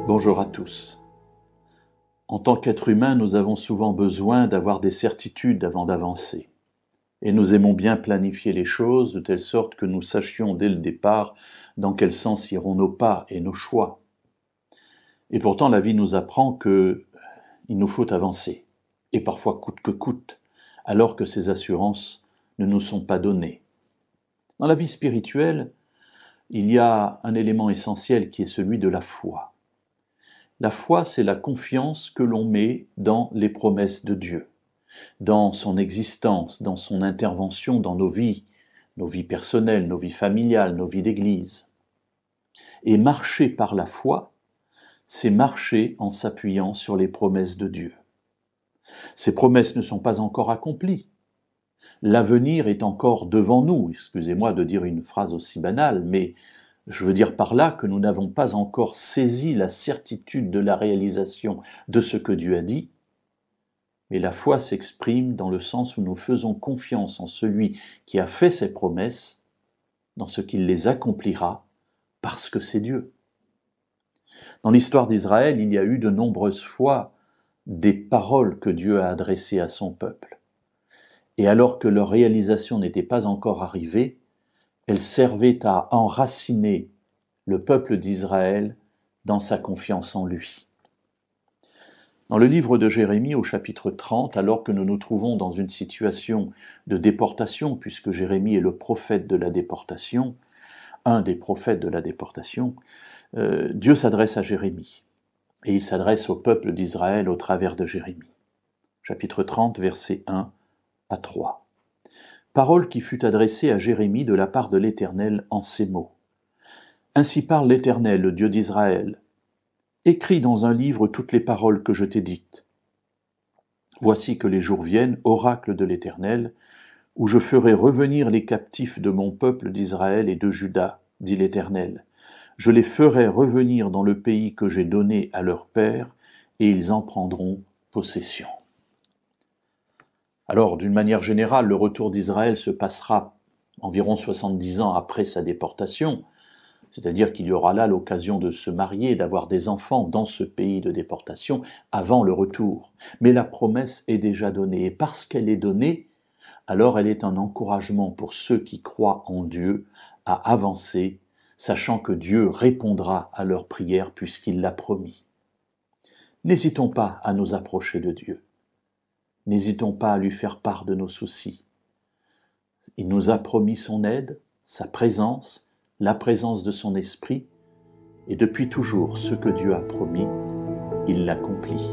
Bonjour à tous. En tant qu'être humain, nous avons souvent besoin d'avoir des certitudes avant d'avancer. Et nous aimons bien planifier les choses de telle sorte que nous sachions dès le départ dans quel sens iront nos pas et nos choix. Et pourtant, la vie nous apprend qu'il nous faut avancer, et parfois coûte que coûte, alors que ces assurances ne nous sont pas données. Dans la vie spirituelle, il y a un élément essentiel qui est celui de la foi. La foi, c'est la confiance que l'on met dans les promesses de Dieu, dans son existence, dans son intervention dans nos vies personnelles, nos vies familiales, nos vies d'église. Et marcher par la foi, c'est marcher en s'appuyant sur les promesses de Dieu. Ces promesses ne sont pas encore accomplies. L'avenir est encore devant nous. Excusez-moi de dire une phrase aussi banale, mais je veux dire par là que nous n'avons pas encore saisi la certitude de la réalisation de ce que Dieu a dit, mais la foi s'exprime dans le sens où nous faisons confiance en celui qui a fait ses promesses, dans ce qu'il les accomplira, parce que c'est Dieu. Dans l'histoire d'Israël, il y a eu de nombreuses fois des paroles que Dieu a adressées à son peuple. Et alors que leur réalisation n'était pas encore arrivée, elles servaient à enraciner le peuple d'Israël dans sa confiance en lui. Dans le livre de Jérémie au chapitre 30, alors que nous nous trouvons dans une situation de déportation, puisque Jérémie est le prophète de la déportation, un des prophètes de la déportation, Dieu s'adresse à Jérémie, et il s'adresse au peuple d'Israël au travers de Jérémie. Chapitre 30, versets 1 à 3. Parole qui fut adressée à Jérémie de la part de l'Éternel en ces mots. Ainsi parle l'Éternel, le Dieu d'Israël. Écris dans un livre toutes les paroles que je t'ai dites. Voici que les jours viennent, oracle de l'Éternel, où je ferai revenir les captifs de mon peuple d'Israël et de Juda, dit l'Éternel. Je les ferai revenir dans le pays que j'ai donné à leurs pères, et ils en prendront possession. Alors, d'une manière générale, le retour d'Israël se passera environ 70 ans après sa déportation, c'est-à-dire qu'il y aura là l'occasion de se marier, d'avoir des enfants dans ce pays de déportation avant le retour. Mais la promesse est déjà donnée, et parce qu'elle est donnée, alors elle est un encouragement pour ceux qui croient en Dieu à avancer, sachant que Dieu répondra à leurs prières puisqu'il l'a promis. N'hésitons pas à nous approcher de Dieu. N'hésitons pas à lui faire part de nos soucis. Il nous a promis son aide, sa présence, la présence de son esprit, et depuis toujours, ce que Dieu a promis, il l'accomplit.